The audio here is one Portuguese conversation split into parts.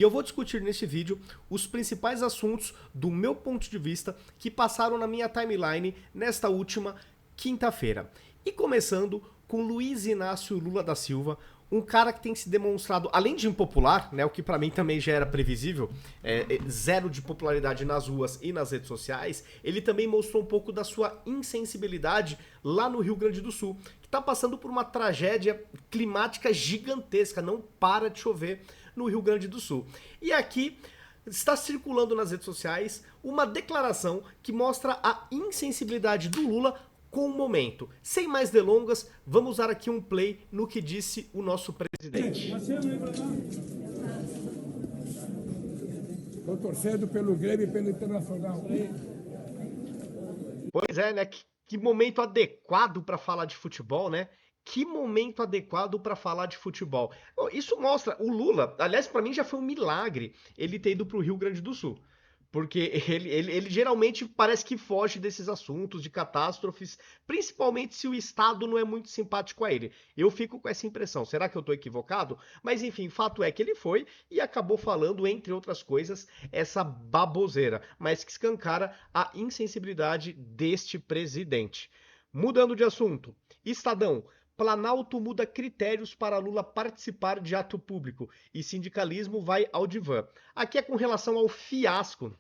E eu vou discutir nesse vídeo os principais assuntos do meu ponto de vista que passaram na minha timeline nesta última quinta-feira. E começando com Luiz Inácio Lula da Silva, um cara que tem se demonstrado, além de impopular, né, o que pra mim também já era previsível, zero de popularidade nas ruas e nas redes sociais, ele também mostrou um pouco da sua insensibilidade lá no Rio Grande do Sul, que tá passando por uma tragédia climática gigantesca, não para de chover no Rio Grande do Sul. E aqui está circulando nas redes sociais uma declaração que mostra a insensibilidade do Lula com o momento. Sem mais delongas, vamos dar aqui um play no que disse o nosso presidente. Estou torcendo pelo Grêmio e pelo Internacional. Pois é, né? Que momento adequado para falar de futebol, né? Que momento adequado para falar de futebol. Isso mostra, o Lula, aliás, para mim já foi um milagre ele ter ido para o Rio Grande do Sul. Porque ele geralmente parece que foge desses assuntos de catástrofes, principalmente se o Estado não é muito simpático a ele. Eu fico com essa impressão. Será que eu estou equivocado? Mas enfim, fato é que ele foi e acabou falando, entre outras coisas, essa baboseira, mas que escancara a insensibilidade deste presidente. Mudando de assunto, Estadão. Planalto muda critérios para Lula participar de ato público e sindicalismo vai ao divã. Aqui é com relação ao fiasco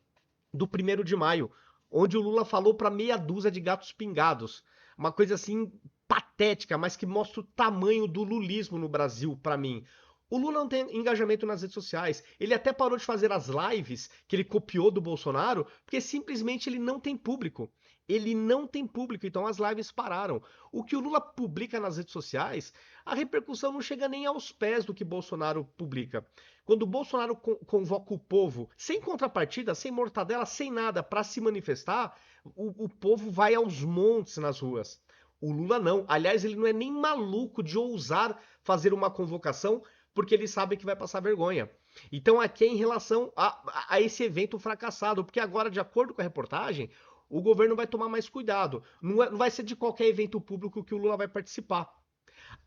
do 1º de maio, onde o Lula falou para meia dúzia de gatos pingados. Uma coisa assim patética, mas que mostra o tamanho do lulismo no Brasil para mim. O Lula não tem engajamento nas redes sociais. Ele até parou de fazer as lives que ele copiou do Bolsonaro, porque simplesmente ele não tem público. Ele não tem público, então as lives pararam. O que o Lula publica nas redes sociais, a repercussão não chega nem aos pés do que Bolsonaro publica. Quando o Bolsonaro convoca o povo, sem contrapartida, sem mortadela, sem nada, para se manifestar, o povo vai aos montes nas ruas. O Lula não. Aliás, ele não é nem maluco de ousar fazer uma convocação, porque ele sabe que vai passar vergonha. Então aqui é em relação a esse evento fracassado, porque agora, de acordo com a reportagem, o governo vai tomar mais cuidado. Não vai ser de qualquer evento público que o Lula vai participar.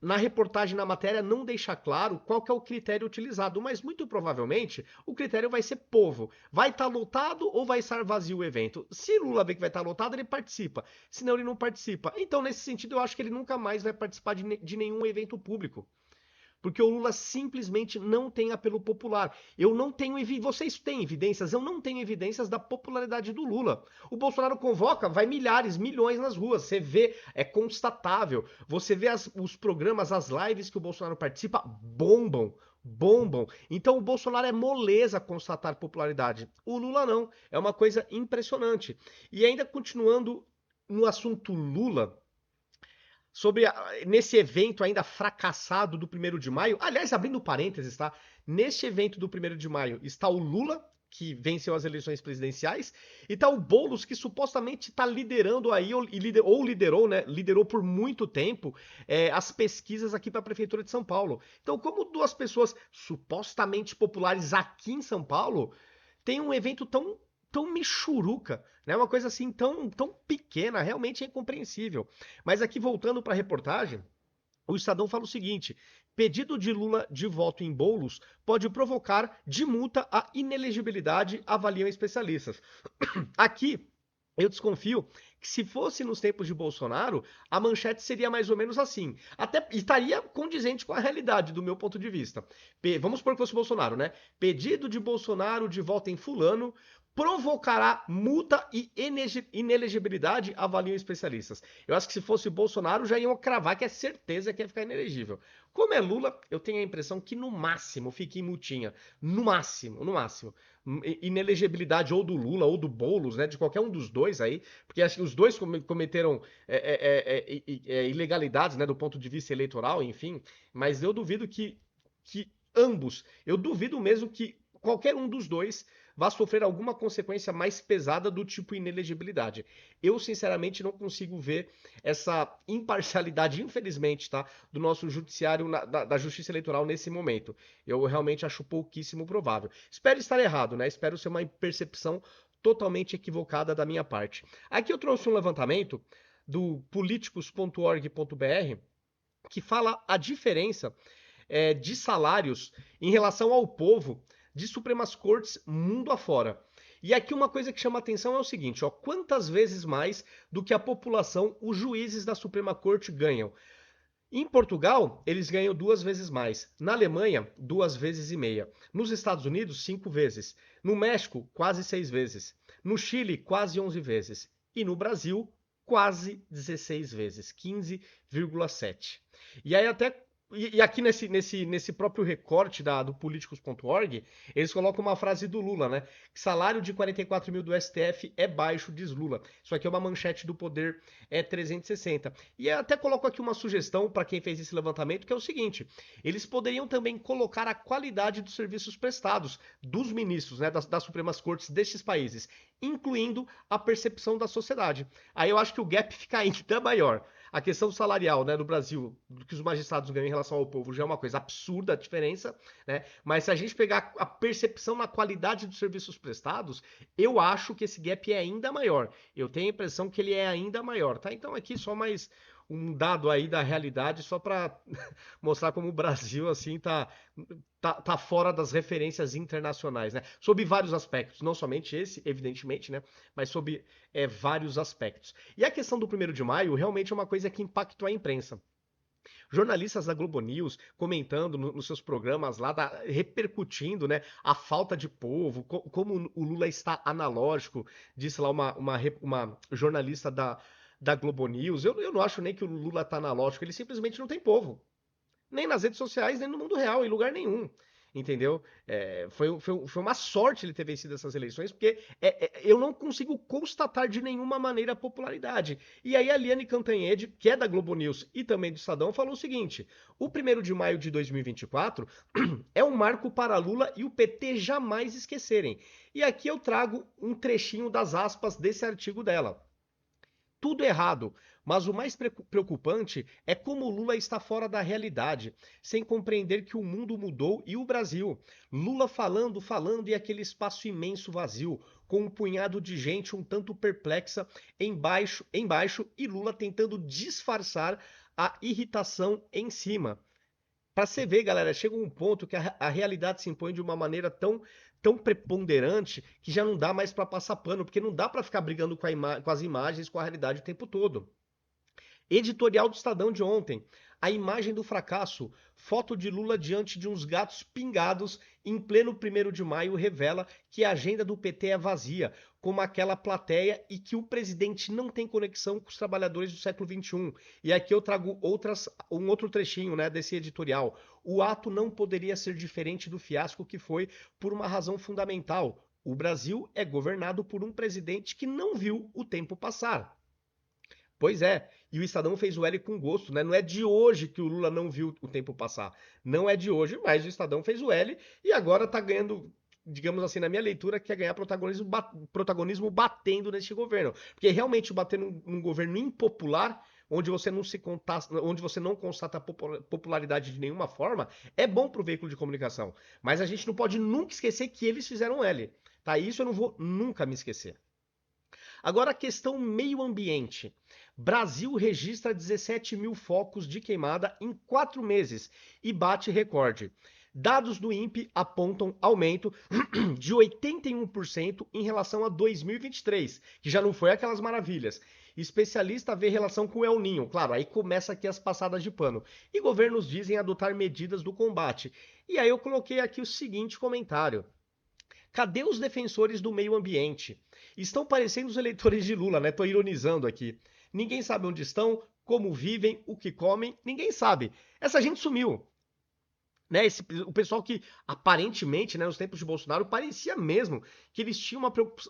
Na reportagem, na matéria, não deixa claro qual que é o critério utilizado, mas muito provavelmente o critério vai ser povo. Vai estar lotado ou vai estar vazio o evento? Se Lula vê que vai estar lotado, ele participa. Senão ele não participa. Então, nesse sentido, eu acho que ele nunca mais vai participar de nenhum evento público. Porque o Lula simplesmente não tem apelo popular. Eu não tenho vocês têm evidências? Eu não tenho evidências da popularidade do Lula. O Bolsonaro convoca, vai milhares, milhões nas ruas. Você vê, é constatável. Você vê os programas, as lives que o Bolsonaro participa, bombam. Bombam. Então o Bolsonaro é moleza a constatar popularidade. O Lula não. É uma coisa impressionante. E ainda continuando no assunto Lula, sobre nesse evento ainda fracassado do 1º de maio. Aliás, abrindo parênteses, tá? Neste evento do 1º de maio está o Lula, que venceu as eleições presidenciais, e tá o Boulos, que supostamente está liderando aí, ou liderou, né? Liderou por muito tempo as pesquisas aqui para a Prefeitura de São Paulo. Então, como duas pessoas supostamente populares aqui em São Paulo tem um evento tão michuruca, né? Uma coisa assim tão pequena, realmente é incompreensível. Mas aqui voltando para a reportagem, o Estadão fala o seguinte: pedido de Lula de voto em bolos pode provocar de multa a inelegibilidade, avaliam especialistas. Aqui eu desconfio que se fosse nos tempos de Bolsonaro, a manchete seria mais ou menos assim. Até estaria condizente com a realidade, do meu ponto de vista. Vamos supor que fosse Bolsonaro, né? Pedido de Bolsonaro de voto em fulano provocará multa e inelegibilidade, avaliam especialistas. Eu acho que se fosse Bolsonaro, já iam cravar que é certeza que ia ficar inelegível. Como é Lula, eu tenho a impressão que no máximo fique em multinha. No máximo, no máximo. Inelegibilidade ou do Lula ou do Boulos, né? De qualquer um dos dois aí, porque acho que os dois cometeram ilegalidades, né? Do ponto de vista eleitoral, enfim. Mas eu duvido que ambos, eu duvido mesmo que qualquer um dos dois vá sofrer alguma consequência mais pesada do tipo inelegibilidade. Eu, sinceramente, não consigo ver essa imparcialidade, infelizmente, tá, do nosso judiciário, da justiça eleitoral nesse momento. Eu realmente acho pouquíssimo provável. Espero estar errado, né? Espero ser uma percepção totalmente equivocada da minha parte. Aqui eu trouxe um levantamento do políticos.org.br que fala a diferença de salários em relação ao povo de Supremas Cortes mundo afora. E aqui uma coisa que chama atenção é o seguinte, ó, quantas vezes mais do que a população os juízes da Suprema Corte ganham? Em Portugal, eles ganham 2 vezes mais. Na Alemanha, 2 vezes e meia. Nos Estados Unidos, 5 vezes. No México, quase 6 vezes. No Chile, quase 11 vezes. E no Brasil, quase 16 vezes. 15,7. E aí até e aqui nesse próprio recorte do políticos.org, eles colocam uma frase do Lula, né? Que salário de 44 mil do STF é baixo, diz Lula. Isso aqui é uma manchete do Poder 360. E eu até coloco aqui uma sugestão para quem fez esse levantamento, que é o seguinte: eles poderiam também colocar a qualidade dos serviços prestados dos ministros, né, das Supremas Cortes destes países, incluindo a percepção da sociedade. Aí eu acho que o gap fica ainda maior. A questão salarial, né, no Brasil, do que os magistrados ganham em relação ao povo, já é uma coisa absurda a diferença, né? Mas se a gente pegar a percepção na qualidade dos serviços prestados, eu acho que esse gap é ainda maior. Eu tenho a impressão que ele é ainda maior, tá? Então aqui só mais um dado aí da realidade, só para mostrar como o Brasil, assim, tá fora das referências internacionais, né? Sob vários aspectos, não somente esse, evidentemente, né? Mas sob vários aspectos. E a questão do 1º de maio realmente é uma coisa que impactou a imprensa. Jornalistas da Globo News comentando nos seus programas lá, repercutindo, né, a falta de povo, como o Lula está analógico, disse lá uma jornalista da Globo News. Eu não acho nem que o Lula está analógico, ele simplesmente não tem povo. Nem nas redes sociais, nem no mundo real, em lugar nenhum. Entendeu? Foi uma sorte ele ter vencido essas eleições, porque eu não consigo constatar de nenhuma maneira a popularidade. E aí a Liane Cantanhede, que é da Globo News e também do Estadão, falou o seguinte: o 1º de maio de 2024 é um marco para Lula e o PT jamais esquecerem. E aqui eu trago um trechinho das aspas desse artigo dela. Tudo errado, mas o mais preocupante é como Lula está fora da realidade, sem compreender que o mundo mudou e o Brasil. Lula falando, falando e aquele espaço imenso vazio, com um punhado de gente um tanto perplexa embaixo e Lula tentando disfarçar a irritação em cima. Para você ver, galera, chega um ponto que a realidade se impõe de uma maneira tão preponderante que já não dá mais para passar pano, porque não dá para ficar brigando com as imagens, com a realidade o tempo todo. Editorial do Estadão de ontem. A imagem do fracasso. Foto de Lula diante de uns gatos pingados em pleno 1º de maio revela que a agenda do PT é vazia, como aquela plateia, e que o presidente não tem conexão com os trabalhadores do século XXI. E aqui eu trago um outro trechinho, né, desse editorial. O ato não poderia ser diferente do fiasco que foi por uma razão fundamental. O Brasil é governado por um presidente que não viu o tempo passar. Pois é, e o Estadão fez o L com gosto, né? Não é de hoje que o Lula não viu o tempo passar. Não é de hoje, mas o Estadão fez o L e agora tá ganhando, digamos assim, na minha leitura, quer ganhar protagonismo batendo neste governo. Porque realmente bater num governo impopular, onde você não constata a popularidade de nenhuma forma, é bom pro veículo de comunicação. Mas a gente não pode nunca esquecer que eles fizeram L. Tá? Isso eu não vou nunca me esquecer. Agora a questão meio ambiente. Brasil registra 17 mil focos de queimada em 4 meses e bate recorde. Dados do INPE apontam aumento de 81% em relação a 2023, que já não foi aquelas maravilhas. Especialista vê relação com o El Niño. Claro, aí começa aqui as passadas de pano. E governos dizem adotar medidas do combate. E aí eu coloquei aqui o seguinte comentário. Cadê os defensores do meio ambiente? Estão parecendo os eleitores de Lula, né? Tô ironizando aqui. Ninguém sabe onde estão, como vivem, o que comem, ninguém sabe. Essa gente sumiu. Né, o pessoal que aparentemente, né, nos tempos de Bolsonaro, parecia mesmo que eles tinham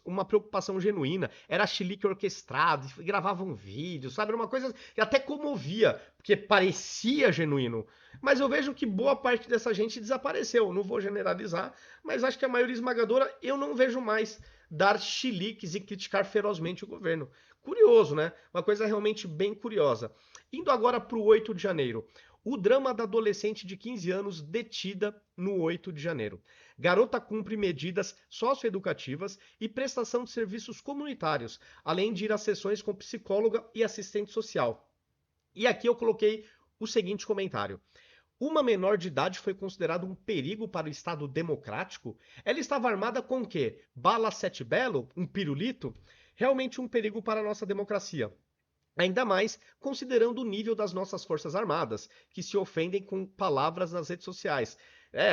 uma preocupação genuína, era chilique orquestrado, gravavam vídeos, sabe? Era uma coisa que até comovia, porque parecia genuíno. Mas eu vejo que boa parte dessa gente desapareceu. Não vou generalizar, mas acho que a maioria esmagadora eu não vejo mais dar chiliques e criticar ferozmente o governo. Curioso, né? Uma coisa realmente bem curiosa. Indo agora para o 8 de janeiro. O drama da adolescente de 15 anos detida no 8 de janeiro. Garota cumpre medidas socioeducativas e prestação de serviços comunitários, além de ir a sessões com psicóloga e assistente social. E aqui eu coloquei o seguinte comentário. Uma menor de idade foi considerada um perigo para o Estado democrático? Ela estava armada com o quê? Bala sete belo? Um pirulito? Realmente um perigo para a nossa democracia. Ainda mais considerando o nível das nossas Forças Armadas, que se ofendem com palavras nas redes sociais.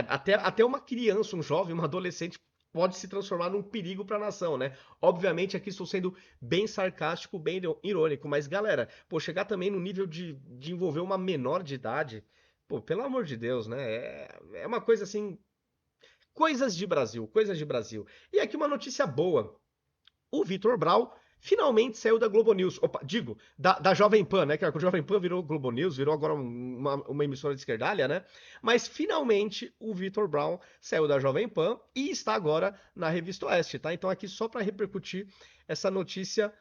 Até uma criança, um jovem, um adolescente pode se transformar num perigo para a nação, né? Obviamente aqui estou sendo bem sarcástico, bem irônico, mas galera, pô, chegar também no nível de envolver uma menor de idade, pô, pelo amor de Deus, né? É uma coisa assim, coisas de Brasil, coisas de Brasil. E aqui uma notícia boa. O Vitor Brau finalmente saiu da Globo News. Opa, digo, da Jovem Pan, né? Que a Jovem Pan virou Globo News, virou agora uma emissora de esquerdalha, né? Mas finalmente o Vitor Brau saiu da Jovem Pan e está agora na Revista Oeste, tá? Então aqui só para repercutir essa notícia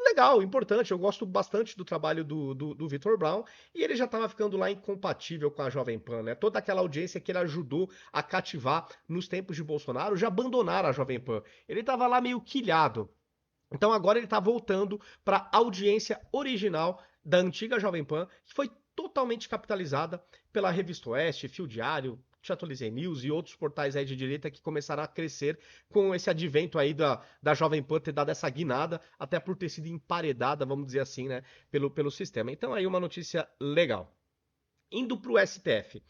legal, importante. Eu gosto bastante do trabalho do Vitor Brown e ele já estava ficando lá incompatível com a Jovem Pan, né? Toda aquela audiência que ele ajudou a cativar nos tempos de Bolsonaro já abandonaram a Jovem Pan. Ele estava lá meio quilhado. Então agora ele está voltando para a audiência original da antiga Jovem Pan, que foi totalmente capitalizada pela Revista Oeste, Fio Diário, Chatolize News e outros portais aí de direita que começaram a crescer com esse advento aí da Jovem Pan ter dado essa guinada, até por ter sido emparedada, vamos dizer assim, né, pelo sistema. Então aí uma notícia legal. Indo para o STF.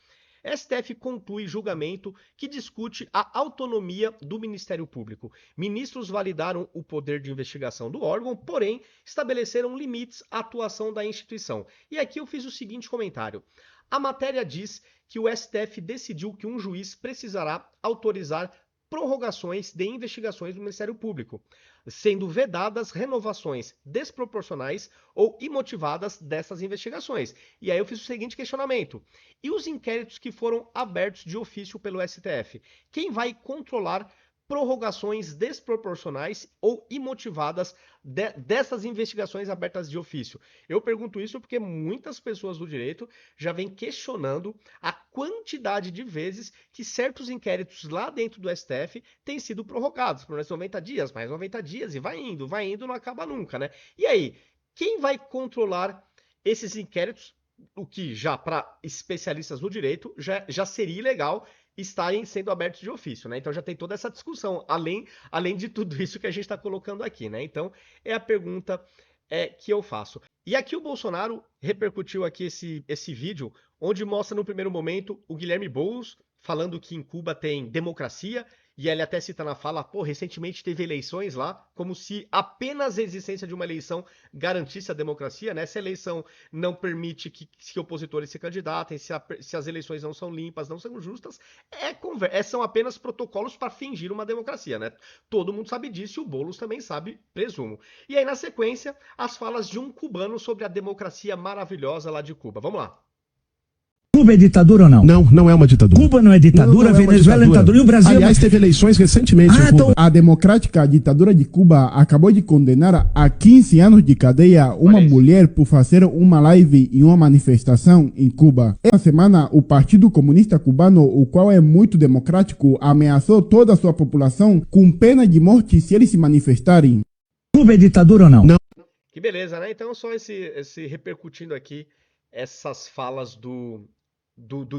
STF conclui julgamento que discute a autonomia do Ministério Público. Ministros validaram o poder de investigação do órgão, porém estabeleceram limites à atuação da instituição. E aqui eu fiz o seguinte comentário. A matéria diz que o STF decidiu que um juiz precisará autorizar prorrogações de investigações do Ministério Público, sendo vedadas renovações desproporcionais ou imotivadas dessas investigações. E aí eu fiz o seguinte questionamento. E os inquéritos que foram abertos de ofício pelo STF? Quem vai controlar prorrogações desproporcionais ou imotivadas dessas investigações abertas de ofício? Eu pergunto isso porque muitas pessoas do direito já vêm questionando a quantidade de vezes que certos inquéritos lá dentro do STF têm sido prorrogados por mais 90 dias, mais 90 dias, e vai indo, não acaba nunca, né? E aí, quem vai controlar esses inquéritos? O que já para especialistas no direito já seria ilegal estarem sendo abertos de ofício, né? Então já tem toda essa discussão, além de tudo isso que a gente está colocando aqui, né? Então é a pergunta que eu faço. E aqui o Bolsonaro repercutiu aqui esse vídeo, onde mostra no primeiro momento o Guilherme Boulos falando que em Cuba tem democracia, e ele até cita na fala, pô, recentemente teve eleições lá, como se apenas a existência de uma eleição garantisse a democracia, né? Se a eleição não permite que opositores se candidatem, se as eleições não são limpas, não são justas, são apenas protocolos para fingir uma democracia, né? Todo mundo sabe disso e o Boulos também sabe, presumo. E aí, na sequência, as falas de um cubano sobre a democracia maravilhosa lá de Cuba. Vamos lá. Cuba é ditadura ou não? Não, não é uma ditadura. Cuba não é ditadura, Não é uma Venezuela é ditadura e o Brasil... Aliás, teve eleições recentemente em Cuba. então... A democrática ditadura de Cuba acabou de condenar a 15 anos de cadeia uma mulher por fazer uma live em uma manifestação em Cuba. Essa semana, o Partido Comunista Cubano, o qual é muito democrático, ameaçou toda a sua população com pena de morte se eles se manifestarem. Cuba é ditadura ou não? Não. Que beleza, né? Então só esse repercutindo aqui essas falas do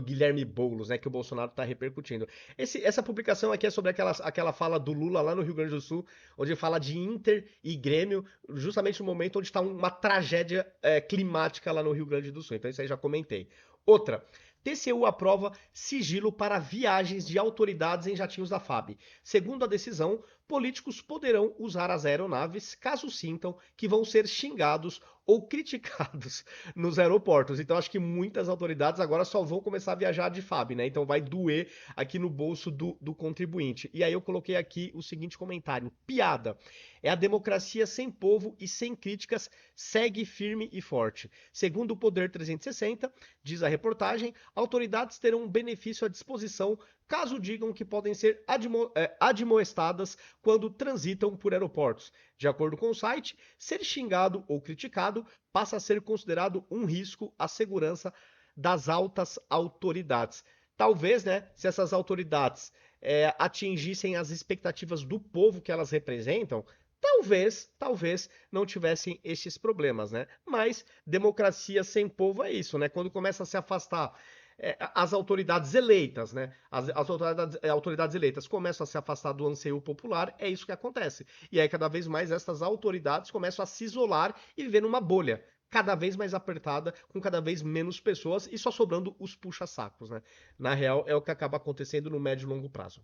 Guilherme Boulos, né, que o Bolsonaro está repercutindo. Essa publicação aqui é sobre aquela fala do Lula lá no Rio Grande do Sul, onde fala de Inter e Grêmio, justamente no momento onde está uma tragédia climática lá no Rio Grande do Sul. Então isso aí já comentei. Outra, TCU aprova sigilo para viagens de autoridades em jatinhos da FAB. Segundo a decisão, políticos poderão usar as aeronaves caso sintam que vão ser xingados ou criticados nos aeroportos. Então acho que muitas autoridades agora só vão começar a viajar de FAB, né? Então vai doer aqui no bolso do contribuinte. E aí eu coloquei aqui o seguinte comentário. Piada. É a democracia sem povo e sem críticas, segue firme e forte. Segundo o Poder 360, diz a reportagem, autoridades terão um benefício à disposição caso digam que podem ser admoestadas quando transitam por aeroportos. De acordo com o site, ser xingado ou criticado passa a ser considerado um risco à segurança das altas autoridades. Talvez, né, se essas autoridades atingissem as expectativas do povo que elas representam, talvez não tivessem esses problemas, né? Mas democracia sem povo é isso, né? Quando começa a se afastar as autoridades eleitas, né? Autoridades eleitas começam a se afastar do anseio popular, é isso que acontece. E aí, cada vez mais, essas autoridades começam a se isolar e viver numa bolha cada vez mais apertada, com cada vez menos pessoas e só sobrando os puxa-sacos, né? Na real, é o que acaba acontecendo no médio e longo prazo.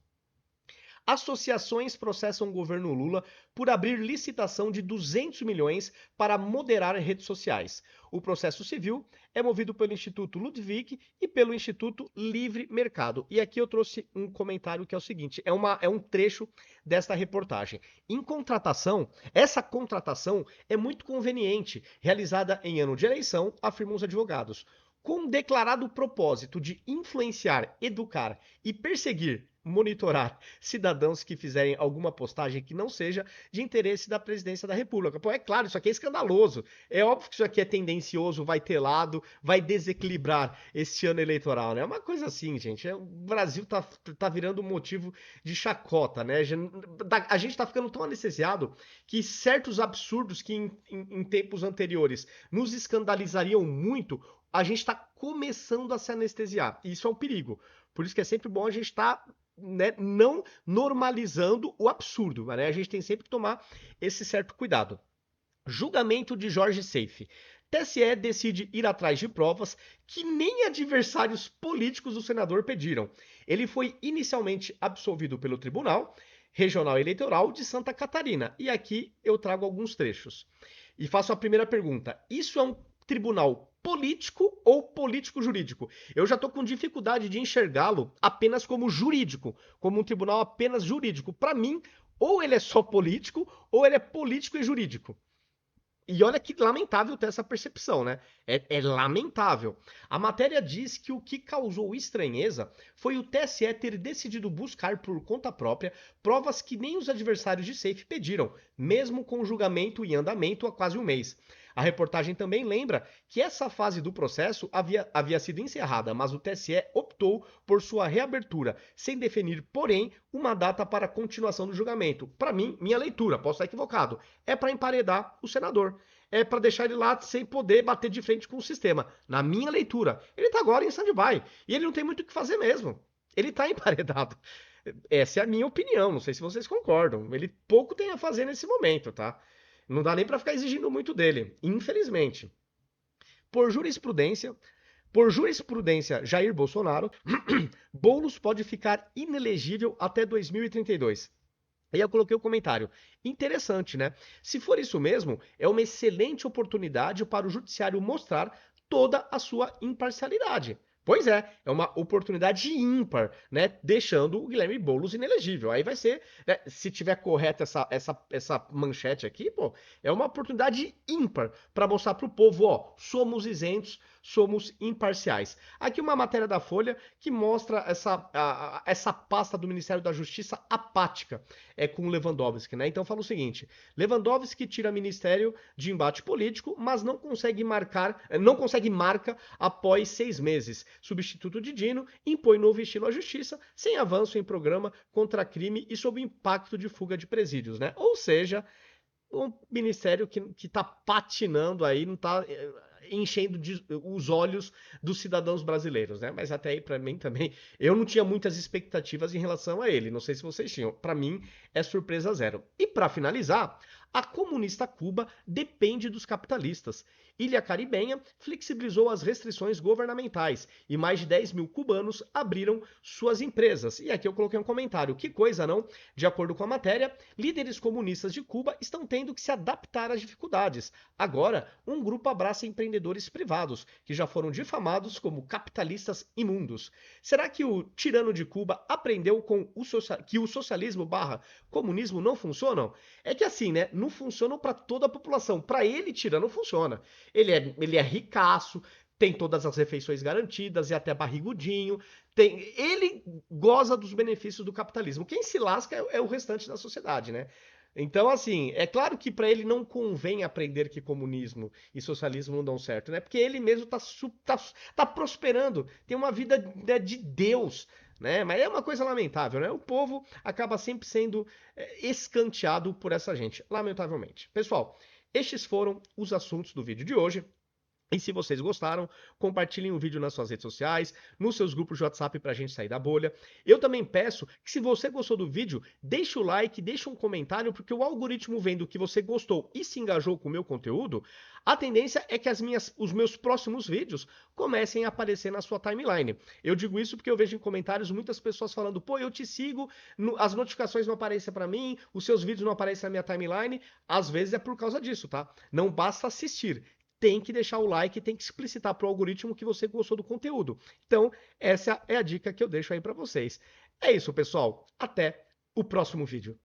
Associações processam o governo Lula por abrir licitação de 200 milhões para moderar redes sociais. O processo civil é movido pelo Instituto Ludwig e pelo Instituto Livre Mercado. E aqui eu trouxe um comentário que é o seguinte, é um trecho desta reportagem. Em contratação, essa contratação é muito conveniente, realizada em ano de eleição, afirmam os advogados. Com um declarado propósito de influenciar, educar e perseguir, monitorar cidadãos que fizerem alguma postagem que não seja de interesse da presidência da República. Pô, é claro, isso aqui é escandaloso. É óbvio que isso aqui é tendencioso, vai ter lado, vai desequilibrar este ano eleitoral, né? É uma coisa assim, gente. O Brasil tá virando um motivo de chacota, né? A gente tá ficando tão anestesiado que certos absurdos que em tempos anteriores nos escandalizariam muito, a gente está começando a se anestesiar. E isso é um perigo. Por isso que é sempre bom a gente estar não normalizando o absurdo. Né? A gente tem sempre que tomar esse certo cuidado. Julgamento de Jorge Seife. TSE decide ir atrás de provas que nem adversários políticos do senador pediram. Ele foi inicialmente absolvido pelo Tribunal Regional Eleitoral de Santa Catarina. E aqui eu trago alguns trechos. E faço a primeira pergunta. Isso é um tribunal político ou político-jurídico? Eu já estou com dificuldade de enxergá-lo apenas como jurídico, como um tribunal apenas jurídico. Para mim, ou ele é só político, ou ele é político e jurídico. E olha que lamentável ter essa percepção, né? É lamentável. A matéria diz que o que causou estranheza foi o TSE ter decidido buscar por conta própria provas que nem os adversários de Seife pediram, mesmo com o julgamento em andamento há quase um mês. A reportagem também lembra que essa fase do processo havia sido encerrada, mas o TSE optou por sua reabertura, sem definir, porém, uma data para a continuação do julgamento. Para mim, minha leitura, posso estar equivocado, é para emparedar o senador. É para deixar ele lá sem poder bater de frente com o sistema. Na minha leitura, ele está agora em stand-by e ele não tem muito o que fazer mesmo. Ele está emparedado. Essa é a minha opinião, não sei se vocês concordam. Ele pouco tem a fazer nesse momento, tá? Não dá nem para ficar exigindo muito dele, infelizmente. Por jurisprudência Jair Bolsonaro, Boulos pode ficar inelegível até 2032. Aí eu coloquei o comentário. Interessante, né? Se for isso mesmo, é uma excelente oportunidade para o judiciário mostrar toda a sua imparcialidade. Pois é uma oportunidade ímpar, né? Deixando o Guilherme Boulos inelegível. Aí vai ser, né, se tiver correta essa manchete aqui, pô, é uma oportunidade ímpar para mostrar para o povo, ó, somos isentos, somos imparciais. Aqui uma matéria da Folha que mostra essa pasta do Ministério da Justiça apática com Lewandowski, né? Então fala o seguinte: Lewandowski tira ministério de embate político, mas não consegue marca após 6 meses. Substituto de Dino impõe novo estilo à justiça, sem avanço em programa contra crime e sob impacto de fuga de presídios, né? Ou seja, um ministério que tá patinando aí, não tá enchendo os olhos dos cidadãos brasileiros, né? Mas até aí, para mim também, eu não tinha muitas expectativas em relação a ele. Não sei se vocês tinham. Para mim, é surpresa zero. E para finalizar, a comunista Cuba depende dos capitalistas. Ilha Caribenha flexibilizou as restrições governamentais e mais de 10 mil cubanos abriram suas empresas. E aqui eu coloquei um comentário. Que coisa, não? De acordo com a matéria, líderes comunistas de Cuba estão tendo que se adaptar às dificuldades. Agora, um grupo abraça empreendedores privados, que já foram difamados como capitalistas imundos. Será que o tirano de Cuba aprendeu que o socialismo / comunismo não funcionam? É que assim, né? Não funcionam para toda a população. Para ele, tirano funciona. Ele é ricaço, tem todas as refeições garantidas e até barrigudinho. Ele goza dos benefícios do capitalismo. Quem se lasca é o restante da sociedade, né? Então, assim, é claro que para ele não convém aprender que comunismo e socialismo não dão certo, né? Porque ele mesmo tá prosperando, tem uma vida de Deus, né? Mas é uma coisa lamentável, né? O povo acaba sempre sendo escanteado por essa gente, lamentavelmente. Pessoal, estes foram os assuntos do vídeo de hoje. E se vocês gostaram, compartilhem o vídeo nas suas redes sociais, nos seus grupos de WhatsApp pra gente sair da bolha. Eu também peço que, se você gostou do vídeo, deixe o like, deixe um comentário, porque o algoritmo vendo que você gostou e se engajou com o meu conteúdo, a tendência é que os meus próximos vídeos comecem a aparecer na sua timeline. Eu digo isso porque eu vejo em comentários muitas pessoas falando: pô, eu te sigo, as notificações não aparecem pra mim, os seus vídeos não aparecem na minha timeline. Às vezes é por causa disso, tá? Não basta assistir. Tem que deixar o like, tem que explicitar para o algoritmo que você gostou do conteúdo. Então, essa é a dica que eu deixo aí para vocês. É isso, pessoal. Até o próximo vídeo.